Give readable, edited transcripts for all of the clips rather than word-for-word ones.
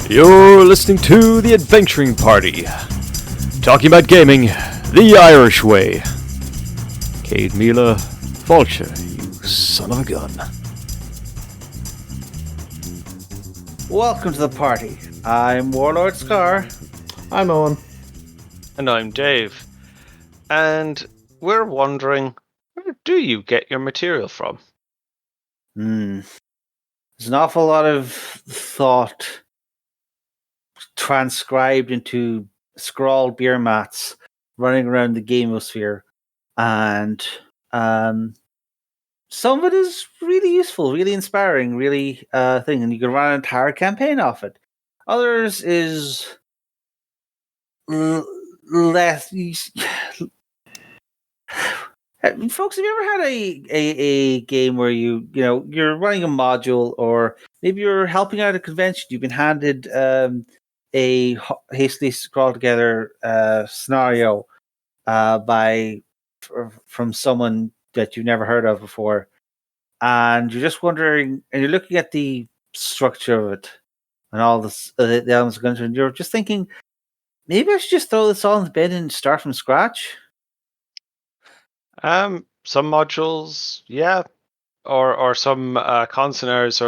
You're listening to The Adventuring Party, talking about gaming the Irish way. Cade Mila Vulture, you son of a gun. Welcome to the party. I'm Warlord Scar. I'm Owen. And I'm Dave. And we're wondering, where do you get your material from? There's an awful lot of thought transcribed into scrawled beer mats running around the gamosphere. And some of it is really useful, really inspiring, really thing. And you can run an entire campaign off it. Others is less... Folks, have you ever had a game where you're running a module, or maybe you're helping out a convention? You've been handed a hastily scrawled together scenario from someone that you've never heard of before, and you're just wondering, and you're looking at the structure of it and all this, the elements of it, and you're just thinking, maybe I should just throw this all in the bin and start from scratch. Some modules, yeah, or some consonars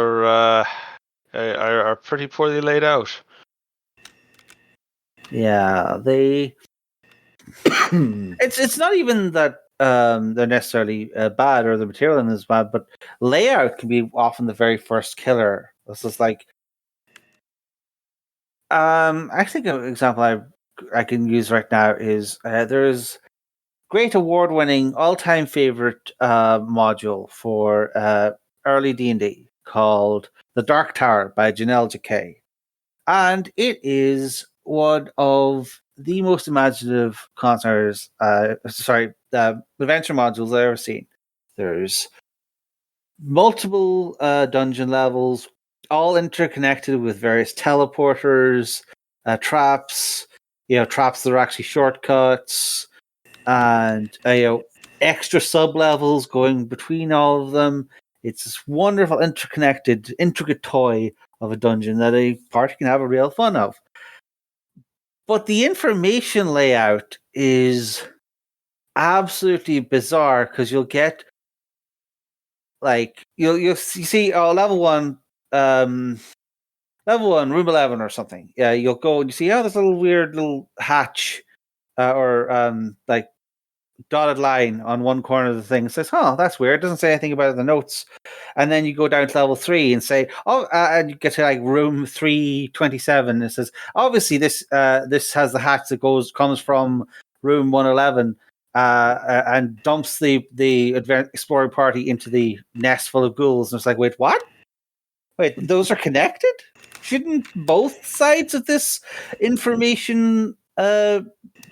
are pretty poorly laid out. Yeah, they. It's not even that they're necessarily bad or the material in them is bad, but layout can be often the very first killer. This is like, I think an example I can use right now is there's great award-winning, all-time favorite module for early D&D called The Dark Tower by Janelle Jacquet. And it is one of the most imaginative adventure modules I've ever seen. There's multiple dungeon levels, all interconnected with various teleporters, traps, traps that are actually shortcuts, and extra sub-levels going between all of them. It's this wonderful, interconnected, intricate toy of a dungeon that a party can have a real fun of. But the information layout is absolutely bizarre, because you'll get you see level 1 room 11 or something. Yeah, you'll go and you see there's a little weird little hatch or dotted line on one corner of the thing. It says, that's weird. It doesn't say anything about it in the notes. And then you go down to level 3 and say, and you get to room 327. It says, obviously this has the hatch that comes from room 111 and dumps the exploring party into the nest full of ghouls. And it's like, wait, what? Wait, those are connected? Shouldn't both sides of this information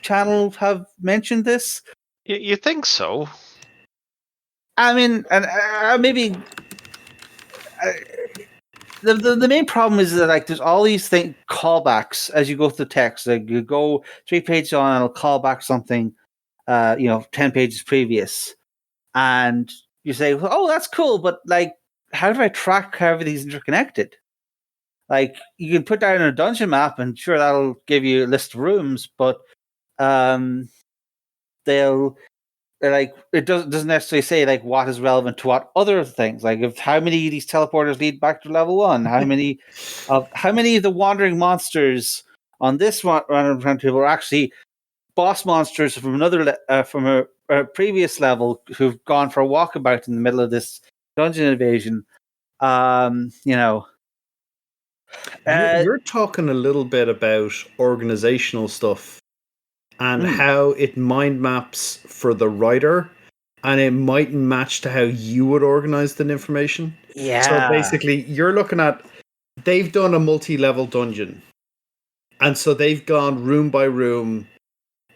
channel have mentioned this? You think so? I mean, and maybe the main problem is that there's all these callbacks as you go through text. Like you go 3 pages on, and it'll call back something, 10 pages previous, and you say, "Oh, that's cool," but how do I track how everything's interconnected? You can put down a dungeon map, and sure, that'll give you a list of rooms, but it doesn't necessarily say what is relevant to what other things. If how many of these teleporters lead back to level 1, how many of the wandering monsters on this random table are actually boss monsters from another from a previous level who've gone for a walkabout in the middle of this dungeon invasion. You're talking a little bit about organizational stuff and how it mind maps for the writer, and it mightn't match to how you would organize the information. Yeah. So basically, you're looking at, they've done a multi-level dungeon, and so they've gone room by room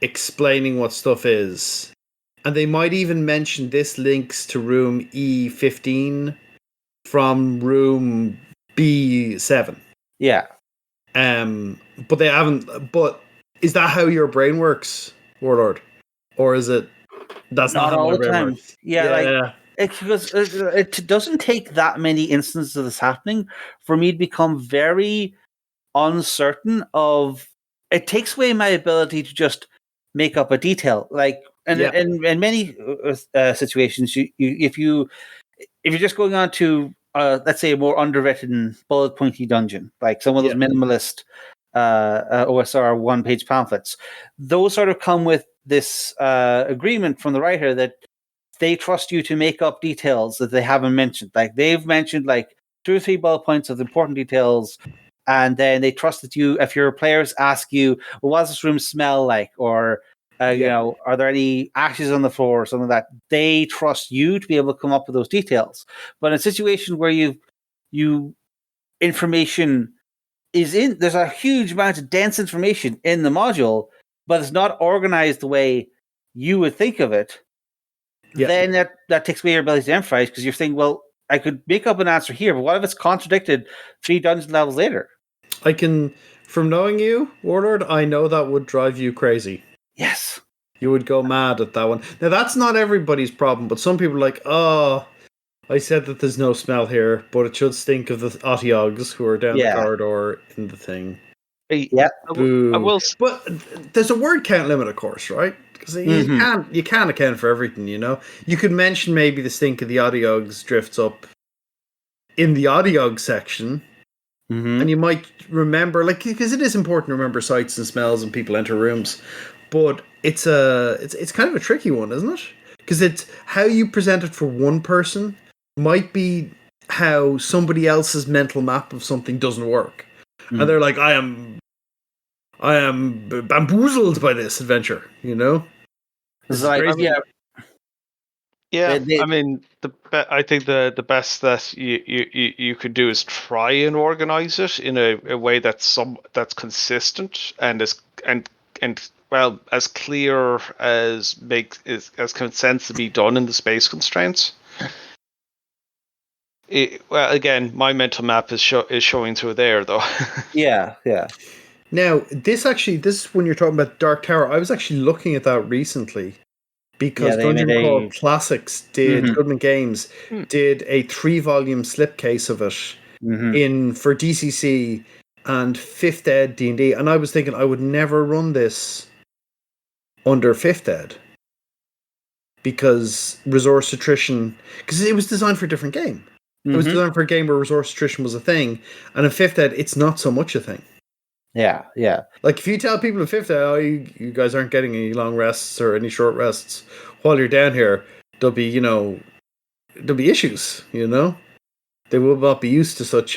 explaining what stuff is. And they might even mention this links to room E15 from room B7. Yeah. But they haven't. But is that how your brain works, Warlord? Or is it that's not all how my the brain time? works? Yeah. It's because it doesn't take that many instances of this happening for me to become very uncertain of, it takes away my ability to just make up a detail. Like, and Yeah. in many situations, if you're just going on to let's say a more underwritten bullet pointy dungeon, like some of those Yeah. minimalist OSR one-page pamphlets, those sort of come with this agreement from the writer that they trust you to make up details that they haven't mentioned. Like they've mentioned like 2 or 3 bullet points of important details, and then they trust that you, if your players ask you, well, what does this room smell like, or you know, are there any ashes on the floor or something like that, they trust you to be able to come up with those details. But in a situation where you information is in, there's a huge amount of dense information in the module, but it's not organized the way you would think of it. Yeah. Then that takes away your ability to empathize, because you're thinking, well, I could make up an answer here, but what if it's contradicted 3 dungeon levels later? I can, from knowing you, Warlord, I know that would drive you crazy. Yes. You would go mad at that one. Now, that's not everybody's problem, but some people are like, oh, I said that there's no smell here, but it should stink of the Otiogs who are down the corridor in the thing. Yeah. Boo. I will. But there's a word count limit, of course, right? Because you can't account for everything, you know? You could mention maybe the stink of the Otiogs drifts up in the Odiog section, and you might remember, like, because it is important to remember sights and smells when people enter rooms, but it's kind of a tricky one, isn't it? Because it's how you present it for one person might be how somebody else's mental map of something doesn't work, and they're like, I am bamboozled by this adventure, you know. It's like, Yeah, I mean, I think the best that you could do is try and organize it in a way that's consistent and well, as clear as can sensibly done in the space constraints. Well, again, my mental map is showing through there, though. yeah. Now, this when you're talking about Dark Tower, I was actually looking at that recently because Dungeon Crawl Classics Goodman Games did a 3-volume slipcase of it for DCC and 5th Ed D&D, and I was thinking I would never run this under 5th Ed because resource attrition, because it was designed for a different game. It was designed for a game where resource attrition was a thing, and in 5th Ed, it's not so much a thing. Yeah. Like, if you tell people in 5th Ed, oh, you guys aren't getting any long rests or any short rests while you're down here, there'll be issues, you know? They will not be used to such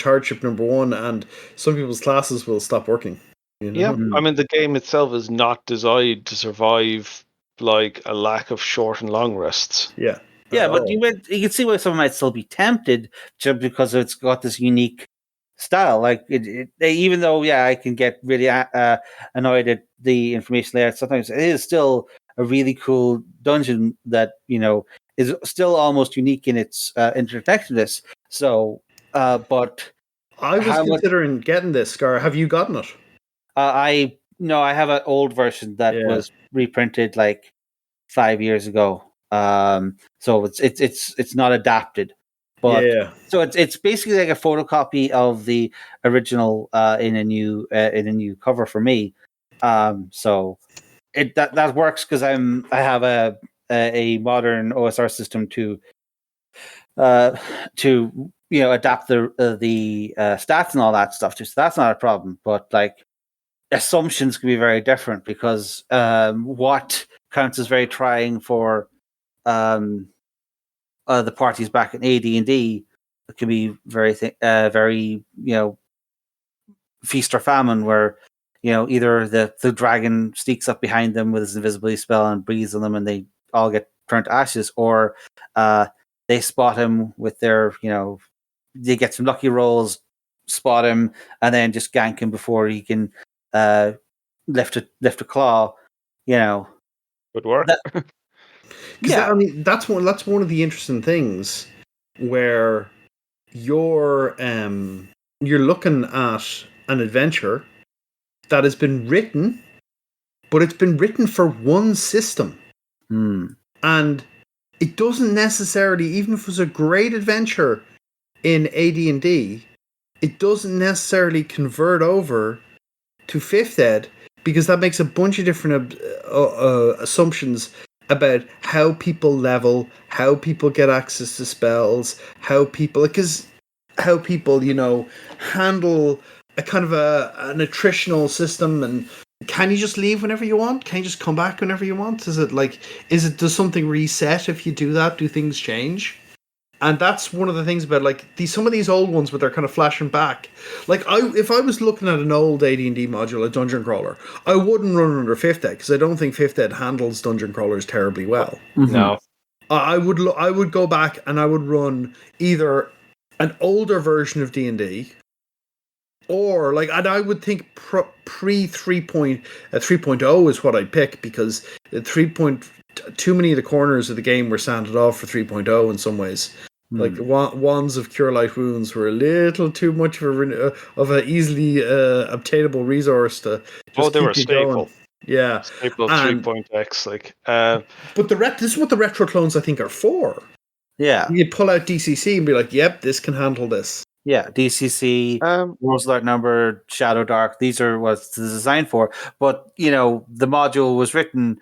hardship, number one, and some people's classes will stop working. You know? Yeah, I mean, the game itself is not designed to survive, like, a lack of short and long rests. Yeah. Yeah, but you can see why someone might still be tempted just because it's got this unique style. Like, even though, I can get really annoyed at the information layout, sometimes it is still a really cool dungeon that, you know, is still almost unique in its interconnectedness. So, but I was considering getting this, Scar. Have you gotten it? I have an old version that was reprinted like 5 years ago. So it's not adapted, but so it's basically like a photocopy of the original in a new cover for me. So that works because I have a modern OSR system to adapt the stats and all that stuff too. So that's not a problem. But like, assumptions can be very different because what counts as very trying for the parties back in AD&D can be very feast or famine, where either the dragon sneaks up behind them with his invisibility spell and breathes on them and they all get turned to ashes, or they spot him with their they get some lucky rolls, spot him, and then just gank him before he can lift a claw. Good work. I mean, that's one of the interesting things where you're looking at an adventure that has been written, but it's been written for one system, and it doesn't necessarily, even if it was a great adventure in AD&D, it doesn't necessarily convert over to 5th ed, because that makes a bunch of different assumptions about how people level, how people get access to spells, how people, handle a kind of an attritional system. And can you just leave whenever you want? Can you just come back whenever you want? Does something reset if you do that? Do things change? And that's one of the things about some of these old ones, but they're kind of flashing back. If I was looking at an old AD&D module, a dungeon crawler, I wouldn't run under 5th ed, because I don't think 5th ed handles dungeon crawlers terribly well. No. I would go back and I would run either an older version of D&D, or and I would think pre 3.0 is what I'd pick, because too many of the corners of the game were sanded off for 3.0 in some ways. Wands of Cure Light Wounds were a little too much of a easily obtainable resource to just they keep were you staple. going. Yeah, staple 3.x but this is what the retro clones I think are for. Yeah, You pull out DCC and be like, "Yep, this can handle this." yeah. DCC, World's Light Number, Shadow Dark. These are what it's designed for. But the module was written,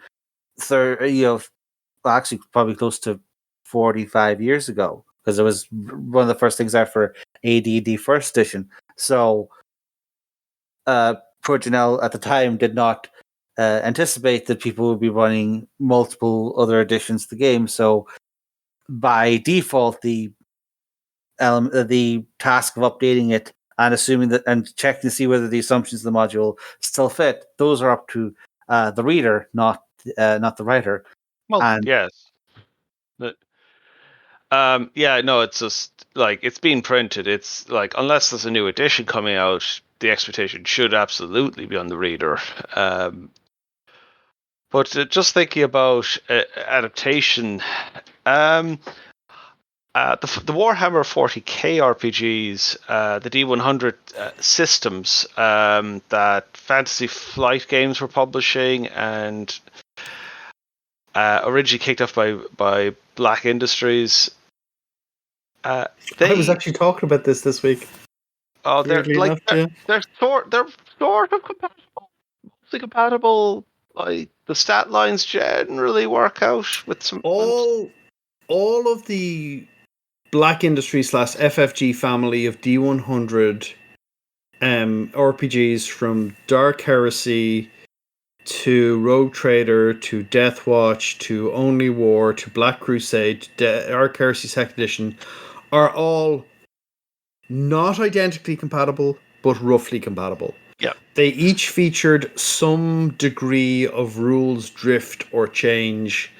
actually probably close to 45 years ago, because it was one of the first things out for AD&D First Edition. So, Projanel at the time did not anticipate that people would be running multiple other editions of the game. So, by default, the task of updating it and assuming that and checking to see whether the assumptions of the module still fit, those are up to the reader, not the writer. Well, yes. But, no, it's just it's being printed. It's unless there's a new edition coming out, the expectation should absolutely be on the reader. But just thinking about adaptation, the Warhammer 40k RPGs, the D100 systems that Fantasy Flight Games were publishing, and originally kicked off by Black Industries. I was actually talking about this week. Oh, they're sort of compatible. Mostly compatible. The stat lines generally work out with some. All of the Black Industries / FFG family of D100 RPGs, from Dark Heresy to Rogue Trader to Death Watch to Only War to Black Crusade, Dark Heresy 2nd Edition, are all not identically compatible, but roughly compatible. Yeah. They each featured some degree of rules drift or change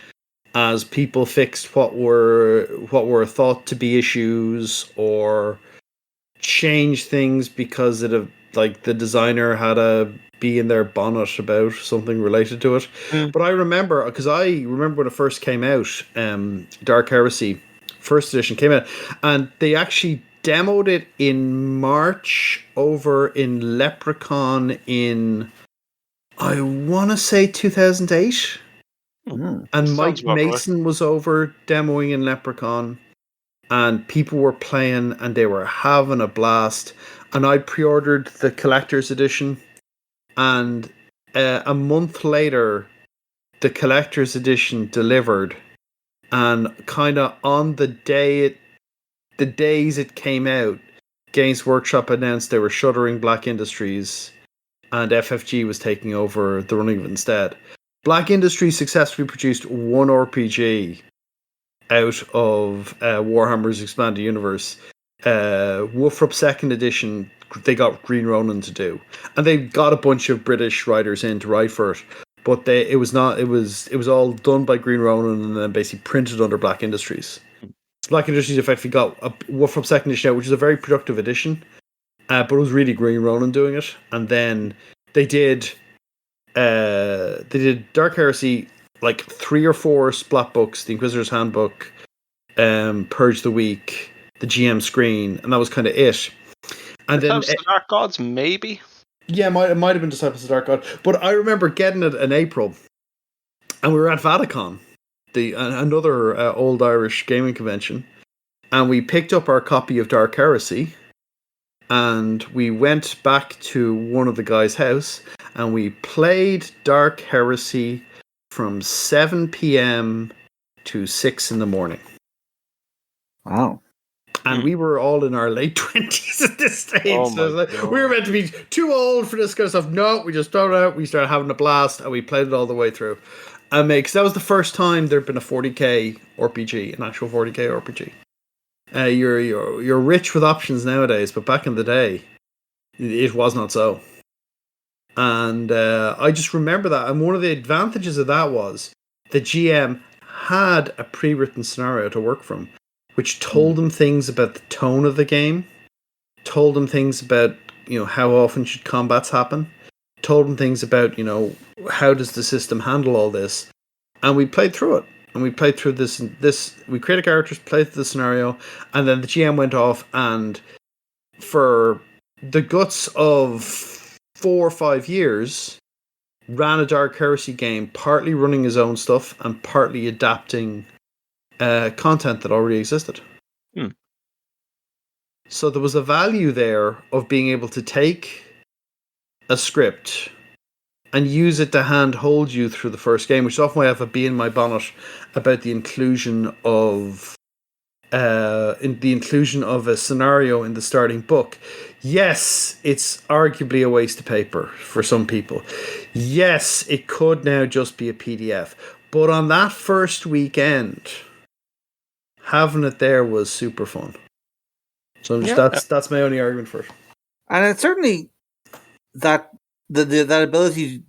as people fixed what were thought to be issues, or changed things because the designer had a bee in their bonnet about something related to it. But I remember when it first came out, Dark Heresy 1st Edition came out, and they actually demoed it in March over in Leprechaun in, I want to say, 2008. And Mike Mason was over demoing in Leprechaun, and people were playing and they were having a blast. And I pre-ordered the collector's edition, and a month later the collector's edition delivered, and kind of on the days it came out, Games Workshop announced they were shuttering Black Industries and FFG was taking over the running of it instead. Black Industries successfully produced one RPG out of Warhammer's Expanded Universe. Wolfrup 2nd Edition, they got Green Ronin to do, and they got a bunch of British writers in to write for it. But it was all done by Green Ronin and then basically printed under Black Industries. Black Industries effectively got a Wolfrup 2nd Edition out, which is a very productive edition, but it was really Green Ronin doing it. And then they did Dark Heresy, 3 or 4 splat books: the Inquisitor's Handbook, Purge the Week, the GM Screen, and that was kind of it. And then the Dark Gods, maybe. Yeah, it might have been Disciples of Dark God, but I remember getting it in April, and we were at Vaticon, another old Irish gaming convention, and we picked up our copy of Dark Heresy, and we went back to one of the guys' house, and we played Dark Heresy from 7 p.m. to 6 in the morning. Wow. And we were all in our late 20s at this stage. Oh So my it's like, God. we were meant to be too old for this kind of stuff. No, we just started out, we started having a blast, and we played it all the way through. And because that was the first time there'd been a 40k RPG, an actual 40k RPG. You're rich with options nowadays, but back in the day, it was not so. And I just remember that. And one of the advantages of that was the GM had a pre-written scenario to work from, which told them things about the tone of the game, told them things about, how often should combats happen, told them things about, how does the system handle all this. And we played through it. And we played through this. We created characters, played through the scenario, and then the GM went off and, for the guts of 4 or 5 years, ran a Dark Heresy game, partly running his own stuff and partly adapting content that already existed. So there was a value there of being able to take a script and use it to handhold you through the first game, which is often why I have a bee in my bonnet about the inclusion of a scenario in the starting book. Yes, it's arguably a waste of paper for some people. Yes, it could now just be a PDF. But on that first weekend, having it there was super fun. So that's my only argument for it. And it's certainly that that ability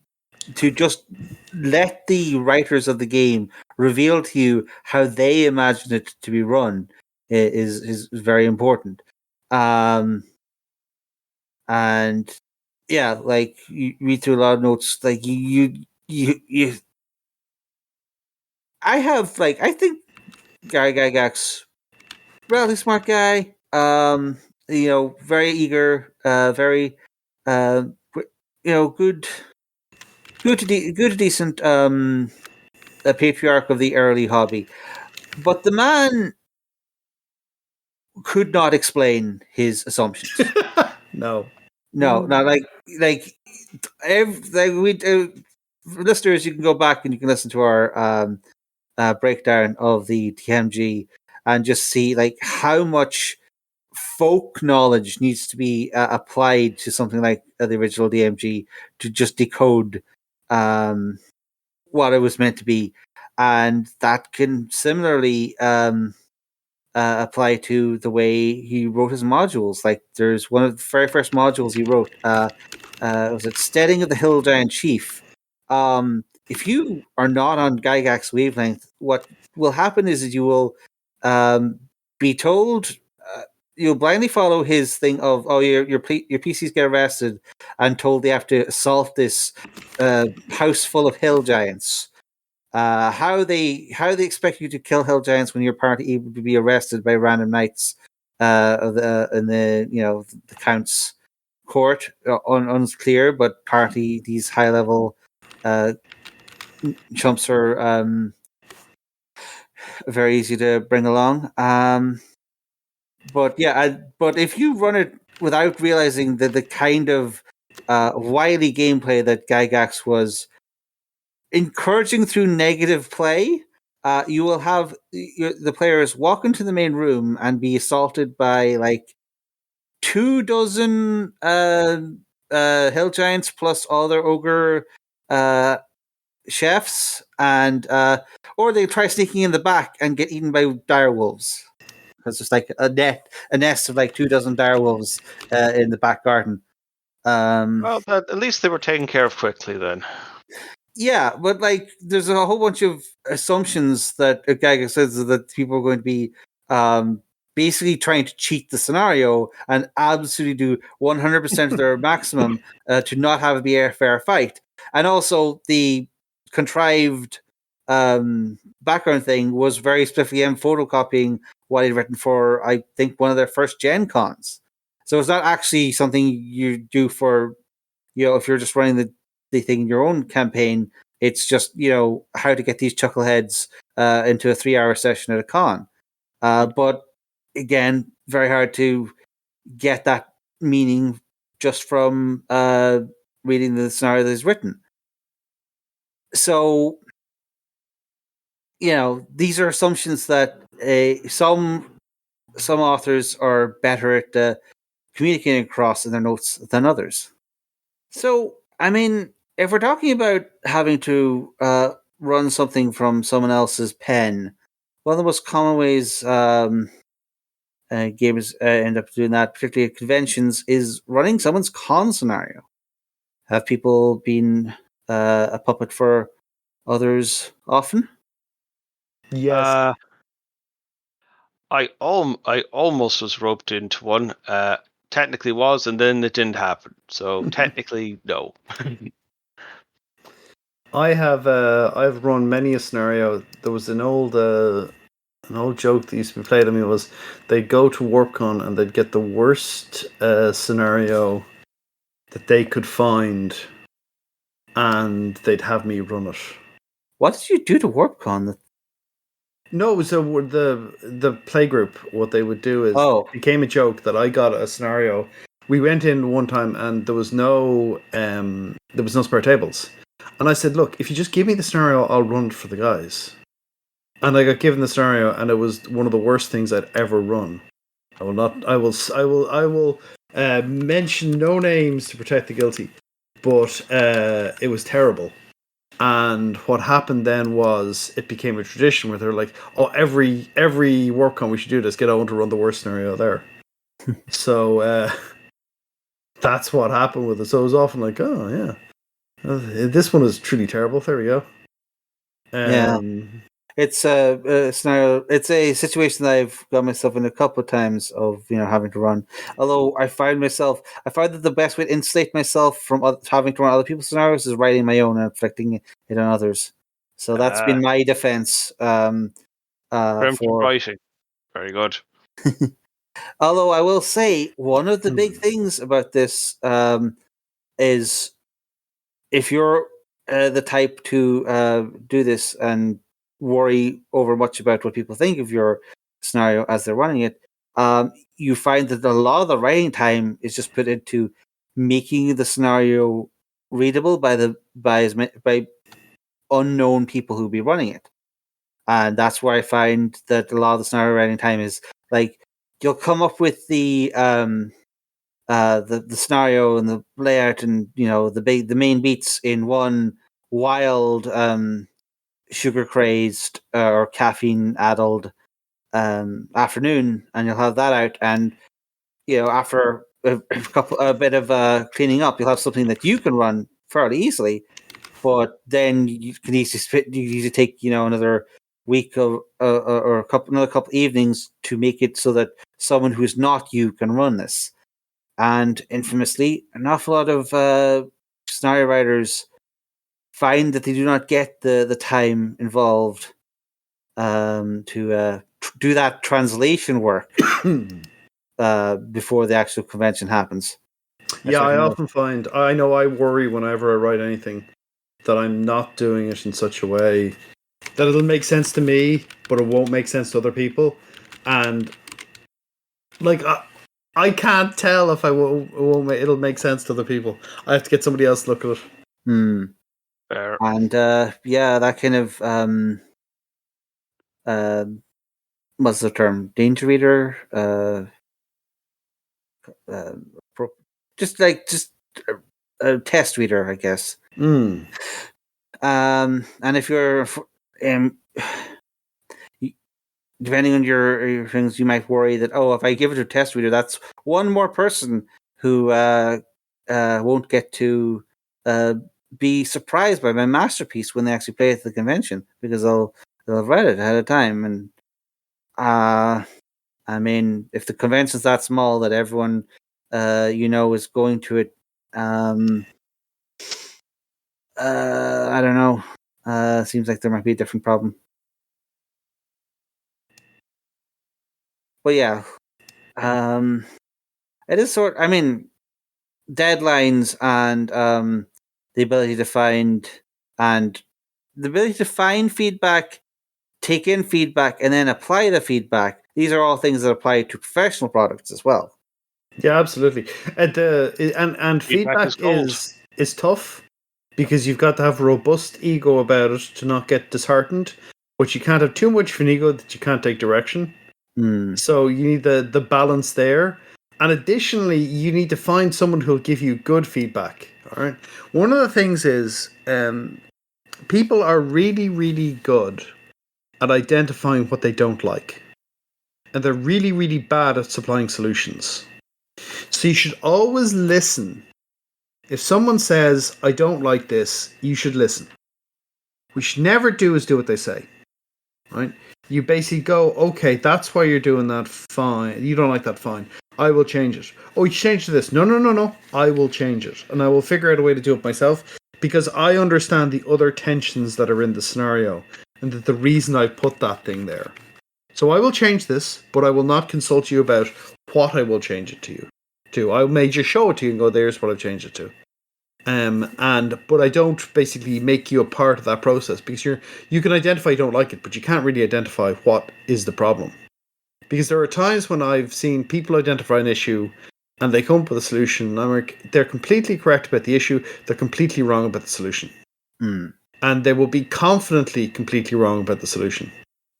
to just let the writers of the game reveal to you how they imagine it to be run is very important. And yeah, like you read through a lot of notes, like you I think Gary Gygax, relatively smart guy, very eager, very good to decent a patriarch of the early hobby. But the man could not explain his assumptions. No, listeners, you can go back and you can listen to our breakdown of the TMG and just see like how much folk knowledge needs to be applied to something like the original DMG to just decode what it was meant to be, and that can similarly apply to the way he wrote his modules. Like there's one of the very first modules he wrote, was it Steading of the Hill Giant Chief. If you are not on Gygax's wavelength, what will happen is you will be told, you'll blindly follow his thing of, your PCs get arrested and told they have to assault this house full of hill giants. How they expect you to kill hill giants when you're partly able to be arrested by random knights in the count's court, unclear, but partly these high level chumps are very easy to bring along. But if you run it without realizing that the kind of wily gameplay that Gygax was encouraging through negative play, you will have the players walk into the main room and be assaulted by like 24 hill giants plus all their ogre chefs, and or they try sneaking in the back and get eaten by dire wolves. Because there's like a nest of like 24 dire wolves in the back garden. Well, at least they were taken care of quickly then. Yeah, but like there's a whole bunch of assumptions that Gygax says that people are going to be basically trying to cheat the scenario and absolutely do 100% of their maximum to not have it be a fair fight. And also the contrived background thing was very specifically photocopying what he'd written for, I think, one of their first Gen Cons. So it's not actually something you do for, if you're just running the thing in your own campaign. It's just, how to get these chuckleheads into a 3-hour session at a con. But again, very hard to get that meaning just from reading the scenario that is written. So, these are assumptions that some authors are better at communicating across in their notes than others. So, I mean, if we're talking about having to run something from someone else's pen, one of the most common ways gamers end up doing that, particularly at conventions, is running someone's con scenario. Have people been a puppet for others often? Yes. I almost was roped into one. Technically was, and then it didn't happen. So technically, no. I've run many a scenario. There was an old joke that used to be played on me was they'd go to WarpCon and they'd get the worst scenario that they could find, and they'd have me run it. What did you do to WarpCon? No, so the playgroup, what they would do is it became a joke that I got a scenario. We went in one time and there was no spare tables, and I said, "Look, if you just give me the scenario, I'll run it for the guys." And I got given the scenario, and it was one of the worst things I'd ever run. I will not. I will mention no names to protect the guilty, but it was terrible. And what happened then was it became a tradition where they're like, "Oh, every WarpCon we should do this. Get Owen to run the worst scenario there." So that's what happened with it. So it was often like, "Oh yeah, this one is truly terrible." There we go. Yeah. It's a scenario. It's a situation that I've got myself in a couple of times of having to run. Although I find that the best way to insulate myself from having to run other people's scenarios is writing my own and inflicting it on others. So that's been my defense. Preemptive writing, very good. Although I will say one of the big things about this is if you're the type to do this and worry over much about what people think of your scenario as they're running it, you find that a lot of the writing time is just put into making the scenario readable by unknown people who be running it. And that's where I find that a lot of the scenario writing time is like you'll come up with the scenario and the layout and the main beats in one wild sugar crazed or caffeine addled afternoon, and you'll have that out, and after a bit of cleaning up, you'll have something that you can run fairly easily. But then you can easily take another week or another couple evenings to make it so that someone who's not you can run this. And infamously, an awful lot of scenario writers find that they do not get the time involved to do that translation work before the actual convention happens. Yeah, I often find I worry whenever I write anything that I'm not doing it in such a way that it'll make sense to me, but it won't make sense to other people. And like I can't tell if it'll make sense to other people. I have to get somebody else to look at it. Fair. And that kind of what's the term? Danger reader. Just a test reader, I guess. And if you're depending on your things, you might worry that if I give it to a test reader, that's one more person who won't get to be surprised by my masterpiece when they actually play it at the convention because they'll have read it ahead of time. And I mean, if the convention's that small that everyone is going to it, I don't know. Seems like there might be a different problem. But yeah, it is I mean, deadlines and the ability to find feedback, take in feedback, and then apply the feedback. These are all things that apply to professional products as well. Yeah, absolutely. And Feedback feedback is gold. is tough because you've got to have robust ego about it to not get disheartened, but you can't have too much of an ego that you can't take direction. Hmm. So you need the balance there. And additionally, you need to find someone who'll give you good feedback. All right. One of the things is people are really, really good at identifying what they don't like. And they're really, really bad at supplying solutions. So you should always listen. If someone says, I don't like this, you should listen. What you should never do is do what they say. Right? You basically go, okay, that's why you're doing that. Fine. You don't like that. Fine. I will change it. Oh, you changed to this. No, no, no, no. I will change it. And I will figure out a way to do it myself because I understand the other tensions that are in the scenario and that the reason I put that thing there. So I will change this, but I will not consult you about what I will change it to you. I may just show it to you and go, there's what I've changed it to. But I don't basically make you a part of that process because you can identify you don't like it, but you can't really identify what is the problem. Because there are times when I've seen people identify an issue and they come up with a solution, and I'm like, they're completely correct about the issue, they're completely wrong about the solution. Hmm. And they will be confidently completely wrong about the solution.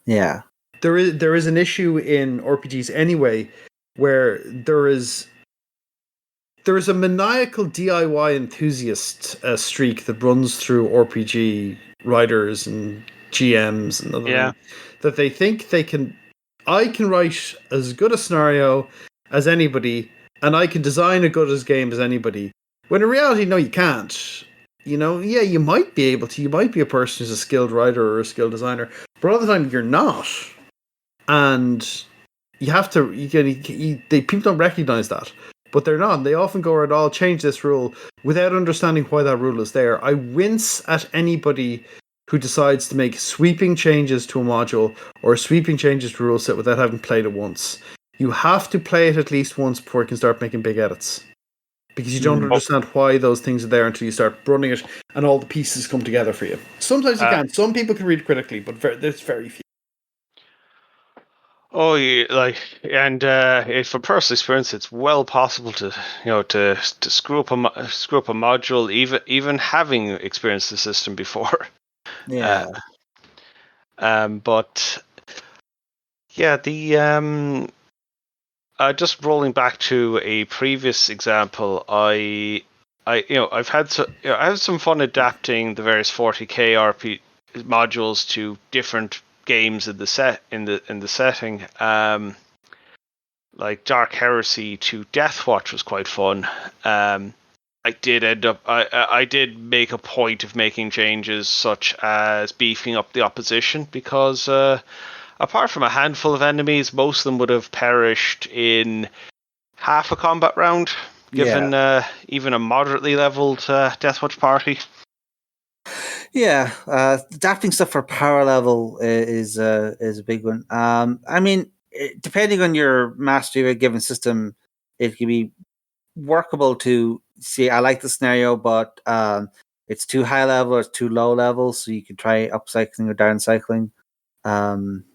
Yeah. There is an issue in RPGs anyway where there is a maniacal DIY enthusiast streak that runs through RPG writers and GMs and other Yeah. things that they think I can write as good a scenario as anybody and I can design a good as game as anybody. When in reality, no, you can't. Yeah, you might be able to. You might be a person who's a skilled writer or a skilled designer, but all the time you're not. And you have to. People don't recognize that, but they're not. They often go around, "I'll change this rule," without understanding why that rule is there. I wince at anybody who decides to make sweeping changes to a module or sweeping changes to a rule set without having played it once. You have to play it at least once before you can start making big edits. Because you don't understand why those things are there until you start running it and all the pieces come together for you. Sometimes you can. Some people can read critically, but there's very few. Oh, yeah, from personal experience, it's well possible to to screw up a module, even having experienced the system before. Yeah. But yeah, the just rolling back to a previous example, I've had I have some fun adapting the various 40k RP modules to different games in the setting. Like Dark Heresy to Deathwatch was quite fun. I did make a point of making changes such as beefing up the opposition because apart from a handful of enemies, most of them would have perished in half a combat round, given even a moderately leveled Deathwatch party. Yeah, adapting stuff for power level is a big one. I mean, depending on your mastery of a given system, it can be workable to see. I like the scenario, but it's too high level or it's too low level, so you can try upcycling or downcycling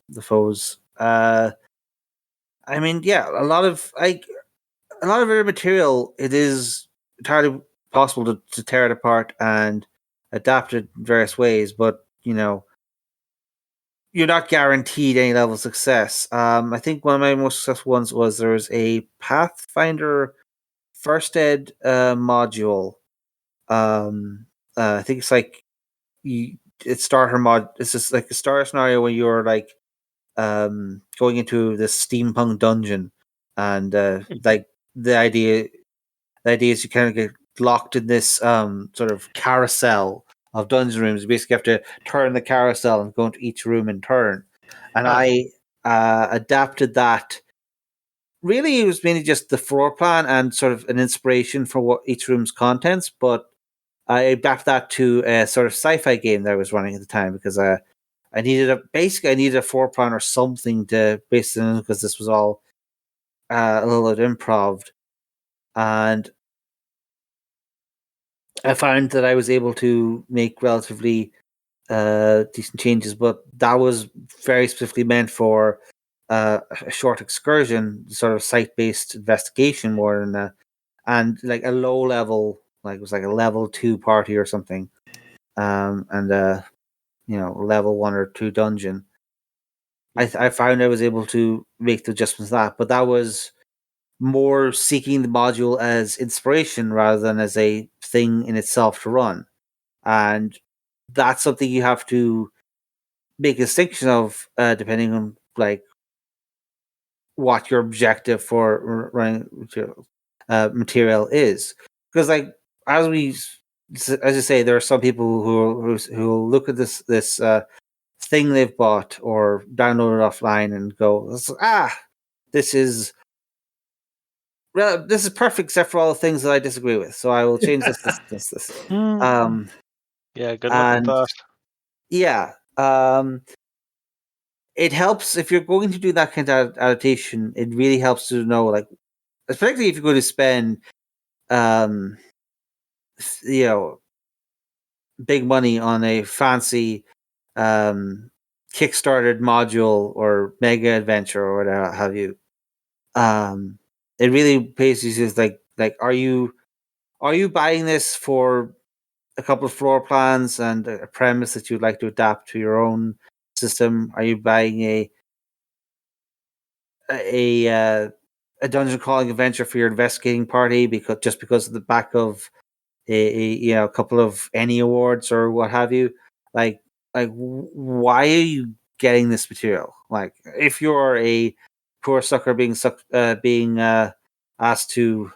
the foes. I mean, yeah, a lot of their material. It is entirely possible to tear it apart and adapt it in various ways, but you're not guaranteed any level of success. I think one of my most successful ones was there was a Pathfinder First Ed module. I think it's like it's starter mod. It's just like a starter scenario where you're like going into this steampunk dungeon, and like the idea is you kind of get locked in this sort of carousel of dungeon rooms. You basically have to turn the carousel and go into each room in turn. And I adapted that. Really, it was mainly just the floor plan and sort of an inspiration for what each room's contents. But I adapted that to a sort of sci-fi game that I was running at the time because I needed a floor plan or something to base it in because this was all a little bit improv. And I found that I was able to make relatively decent changes, but that was very specifically meant for a short excursion, sort of site-based investigation more than and like a low level, like it was like a level 2 party or something, and level 1 or 2 dungeon. I found I was able to make the adjustments to that, but that was more seeking the module as inspiration rather than as a thing in itself to run. And that's something you have to make a distinction of, depending on like what your objective for running material is. Because like as you say, there are some people who will look at this thing they've bought or downloaded offline and go, this is perfect except for all the things that I disagree with. So I will change this. Yeah, good luck with And that. yeah, it helps if you're going to do that kind of adaptation. It really helps to know, like, particularly if you're going to spend, big money on a fancy, kickstarted module or mega adventure or whatever have you. It really pays you to like, are you buying this for a couple of floor plans and a premise that you'd like to adapt to your own system? Are you buying a dungeon crawling adventure for your investigating party because of the back of a couple of any awards or what have you? Like why are you getting this material? Like if you're a poor sucker being asked to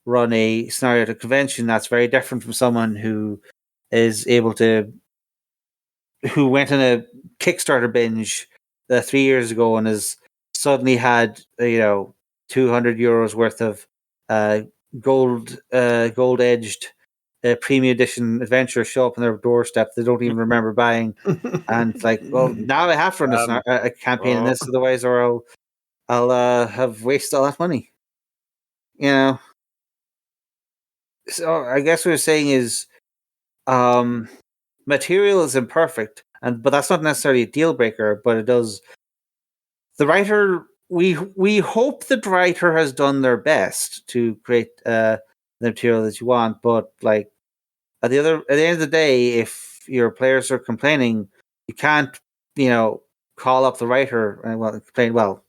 run a scenario at a convention, that's very different from someone who went on a Kickstarter binge 3 years ago and has suddenly had 200 euros worth of gold edged premium edition adventure show up on their doorstep they don't even remember buying, and it's like, well, now I have to run a campaign in this, otherwise, or I'll have wasted all that money. So I guess what we're saying is, material is imperfect, but that's not necessarily a deal breaker. But it does. The writer, we hope the writer has done their best to create the material that you want. But like at the end of the day, if your players are complaining, you can't call up the writer and complain. Well,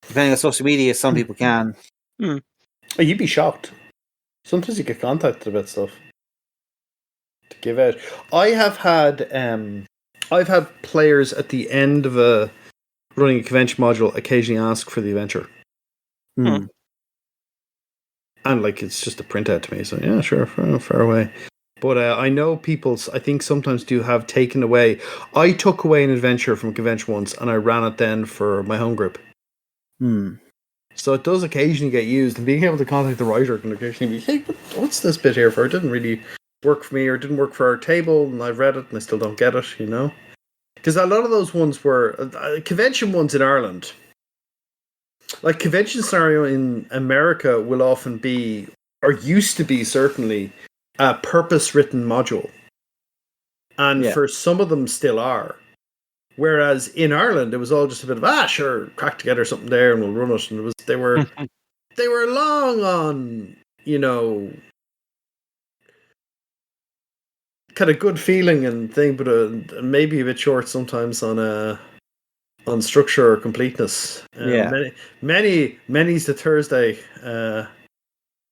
depending on social media, some people can. Oh, you'd be shocked. Sometimes you get contacted about stuff to give out. I've had players at the end of running a convention module occasionally ask for the adventure. And like it's just a printout to me, so yeah, sure, far away. But I know people, I think sometimes do have taken away. I took away an adventure from a convention once and I ran it then for my home group. So it does occasionally get used, and being able to contact the writer can occasionally be, hey, what's this bit here for? It didn't really work for me, or it didn't work for our table, and I've read it and I still don't get it, Because a lot of those ones were convention ones in Ireland. Like convention scenario in America will often be, or used to be certainly, a purpose-written module. And for some of them still are. Whereas in Ireland, it was all just a bit of, sure, crack together something there and we'll run it. And they were long on, kind of good feeling and thing, but maybe a bit short sometimes on structure or completeness. Many's the Thursday the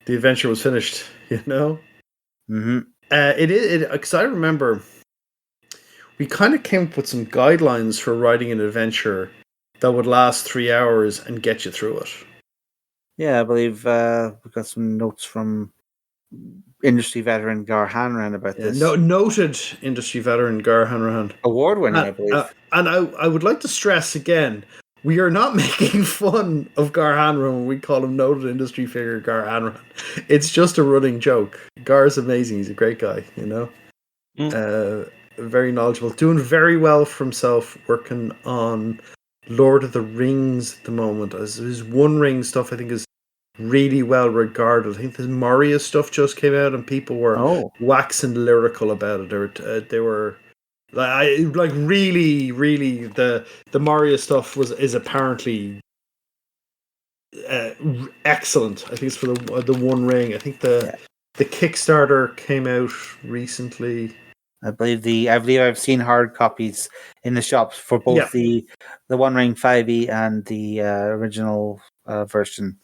adventure was finished, Mm-hmm. It is, because I remember we kind of came up with some guidelines for writing an adventure that would last 3 hours and get you through it. Yeah, I believe we got some notes from industry veteran Gar Hanrahan about this. Noted industry veteran Gar Hanrahan. Award-winning, I believe. And I would like to stress again, we are not making fun of Gar Hanrahan when we call him noted industry figure Gar Hanrahan. It's just a running joke. Gar's amazing. He's a great guy, very knowledgeable, doing very well for himself, working on Lord of the Rings at the moment. His One Ring stuff, I think, is really well regarded. I think the Moria stuff just came out and people were waxing lyrical about it. They were Like really, really, the Mario stuff is apparently excellent. I think it's for the One Ring. I think the Kickstarter came out recently. I believe I've seen hard copies in the shops for both the One Ring 5e and the original version.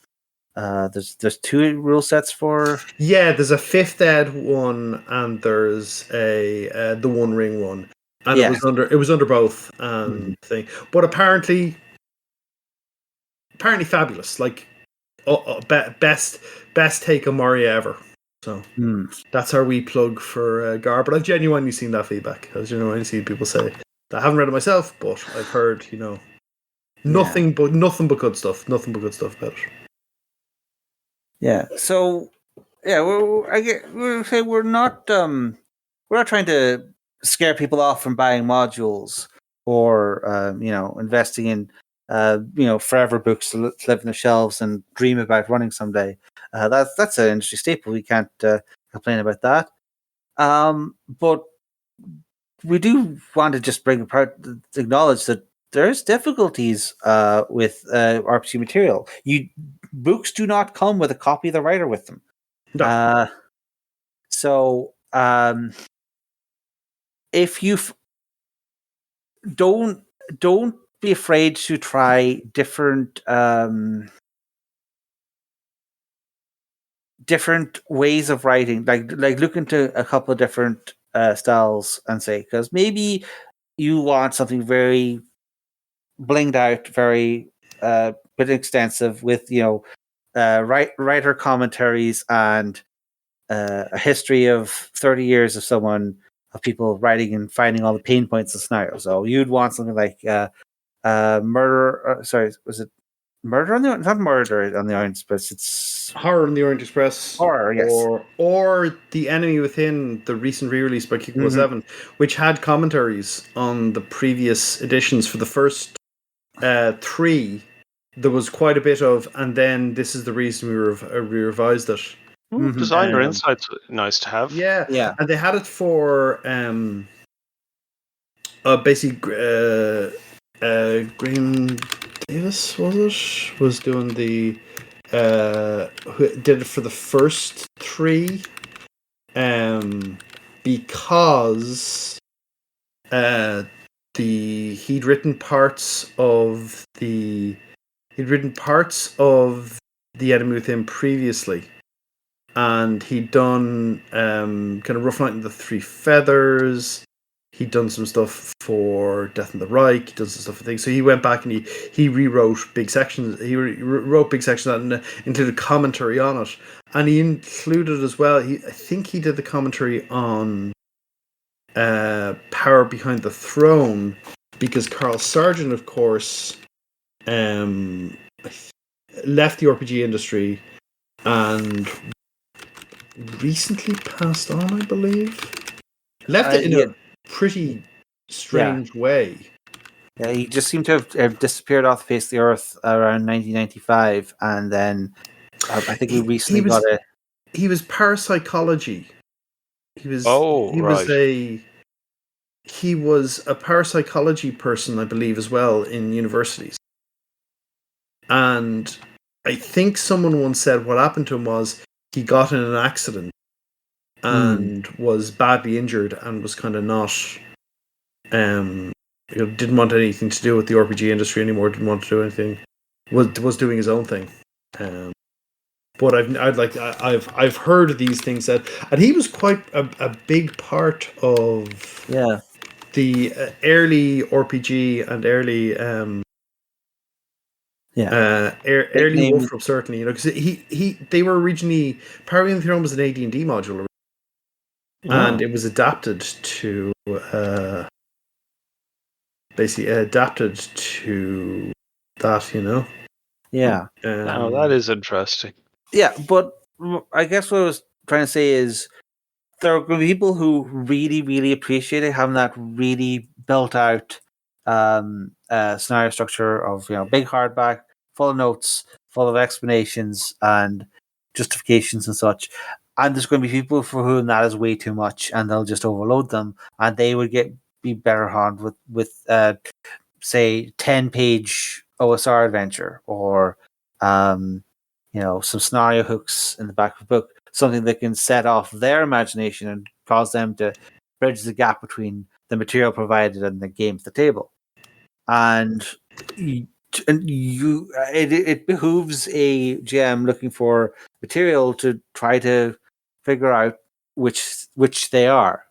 There's 2 rule sets for. Yeah, there's a 5th ed one, and there's a the One Ring one, and it was under both thing. But apparently fabulous. Like best take of Mario ever. So that's our wee plug for Gar. But I've genuinely seen that feedback. I've genuinely seen people say that. I haven't read it myself, but I've heard nothing but good stuff. Nothing but good stuff about it. Yeah. So we're not trying to scare people off from buying modules or investing in forever books to live on the shelves and dream about running someday. That's an industry staple. We can't complain about that. But we do want to just bring apart, acknowledge that there's difficulties with RPG material. Books do not come with a copy of the writer with them. No. So if you don't be afraid to try different ways of writing, like look into a couple of different styles and say, because maybe you want something very blinged out, very bit extensive with writer commentaries and a history of 30 years of people writing and finding all the pain points of scenarios. So you'd want something like Murder. Was it Murder on the Not Murder on the Orient Express? It's Horror on the Orient Express. Horror, yes. Or The Enemy Within, the recent re-release by Kickball 7, which had commentaries on the previous editions for the first 3. There was quite a bit of, and then this is the reason we revised it. Designer insights, nice to have. Yeah. And they had it for basically Graham Davis was doing the who did it for the first 3 because he'd written parts of the Enemy Within previously. And he'd done kind of Rough Night and the Three Feathers. He'd done some stuff for Death in the Reich. He'd done some stuff for things. So he went back and he rewrote big sections. He wrote big sections and included commentary on it. And he included as well, I think he did the commentary on Power Behind the Throne, because Carl Sargent, of course, left the RPG industry and recently passed on, I believe. Left it in a pretty strange way. Yeah, he just seemed to have disappeared off the face of the earth around 1995, and then I think he recently got a. He was parapsychology. He was a parapsychology person, I believe, as well in universities. And I think someone once said what happened to him was he got in an accident and was badly injured and was kind of not, didn't want anything to do with the RPG industry anymore. Didn't want to do anything. Was doing his own thing. But I've heard these things said, and he was quite a big part of the early RPG and early early Wolfram, certainly, because they were originally Power Behind the Throne was an AD&D module, and it was adapted to that, Yeah. That is interesting. Yeah, but I guess what I was trying to say is there are going to be people who really, really appreciate it, having that really built out scenario structure of big hardback, full of notes, full of explanations and justifications and such. And there's going to be people for whom that is way too much, and they'll just overload them, and they would get be better handled with say 10-page OSR adventure, or some scenario hooks in the back of the book, something that can set off their imagination and cause them to bridge the gap between the material provided and the game at the table. And it behooves a GM looking for material to try to figure out which they are.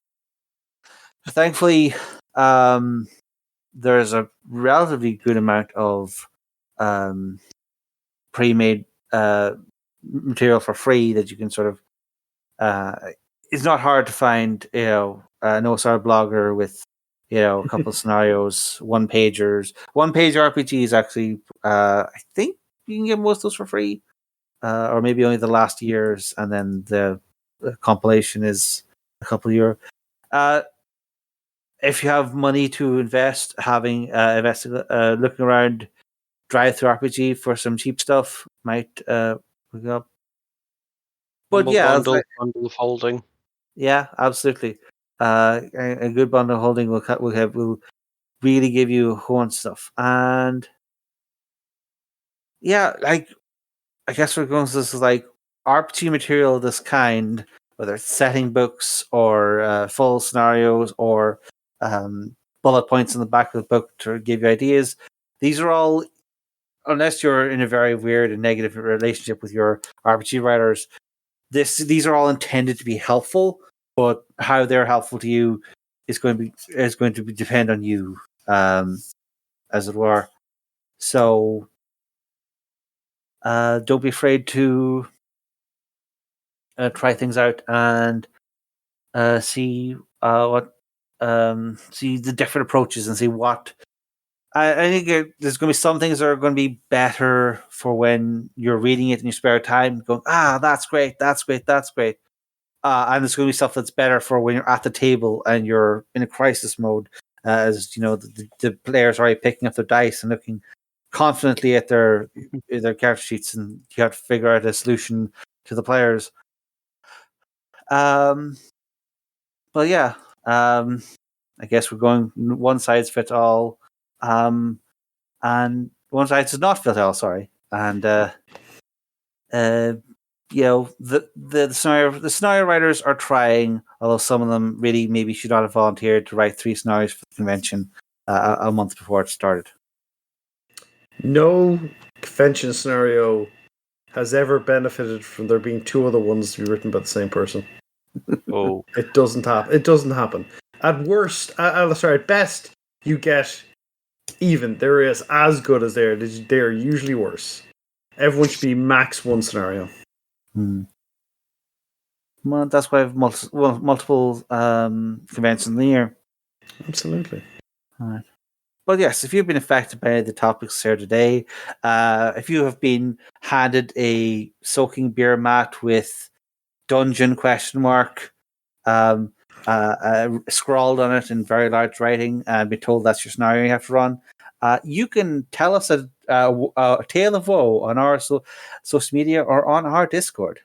Thankfully, there's a relatively good amount of pre-made material for free that you can sort of. It's not hard to find, an OSR blogger with, a couple of scenarios, one-page RPGs. Actually, I think you can get most of those for free, or maybe only the last year's, and then the compilation is a couple of euro. If you have money to invest, looking around drive-through RPG for some cheap stuff might look up. But bundle of holding. Yeah, absolutely. A good bundle of holding will really give you a whole bunch of stuff. And yeah, I guess we're going to this is like RPG material of this kind, whether it's setting books or full scenarios or bullet points in the back of the book to give you ideas. These are all, unless you're in a very weird and negative relationship with your RPG writers, these are all intended to be helpful, but how they're helpful to you is going to be depend on you, as it were. So don't be afraid to try things out and see the different approaches and see what. I think there's going to be some things that are going to be better for when you're reading it in your spare time, going, that's great. And there's going to be stuff that's better for when you're at the table and you're in a crisis mode, as the players are already picking up their dice and looking confidently at their character sheets, and you have to figure out a solution to the players. But yeah, I guess we're going one size fits all. And one side does not fit all. Sorry, and the scenario writers are trying, although some of them really maybe should not have volunteered to write 3 scenarios for the convention a month before it started. No convention scenario has ever benefited from there being 2 other ones to be written by the same person. Oh, it doesn't happen. It doesn't happen. At worst, at best, you get even. There is as good as there. They're usually worse. Everyone should be max 1 scenario. Well, that's why I have multiple conventions in the year. Absolutely. All right. But yes, if you've been affected by the topics here today, if you have been handed a soaking beer mat with dungeon ? Scrawled on it in very large writing, and be told that's your scenario you have to run, you can tell us a tale of woe on our social media or on our Discord.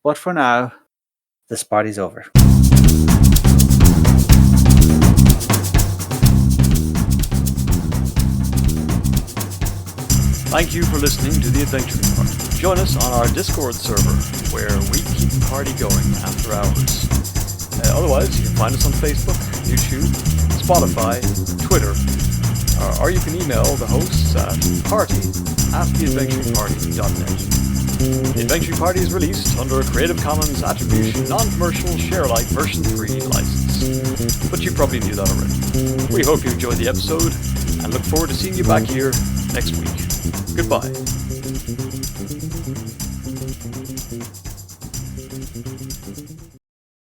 But for now, this party's over. Thank you for listening to The Adventuring Party. Join us on our Discord server, where we keep the party going after hours. Otherwise, you can find us on Facebook, YouTube, Spotify, Twitter, or you can email the hosts at party@theadventuringparty.net. The Adventuring Party is released under a Creative Commons Attribution, Non-Commercial, Share-alike version 3 license. But you probably knew that already. We hope you enjoyed the episode, and look forward to seeing you back here next week. Goodbye.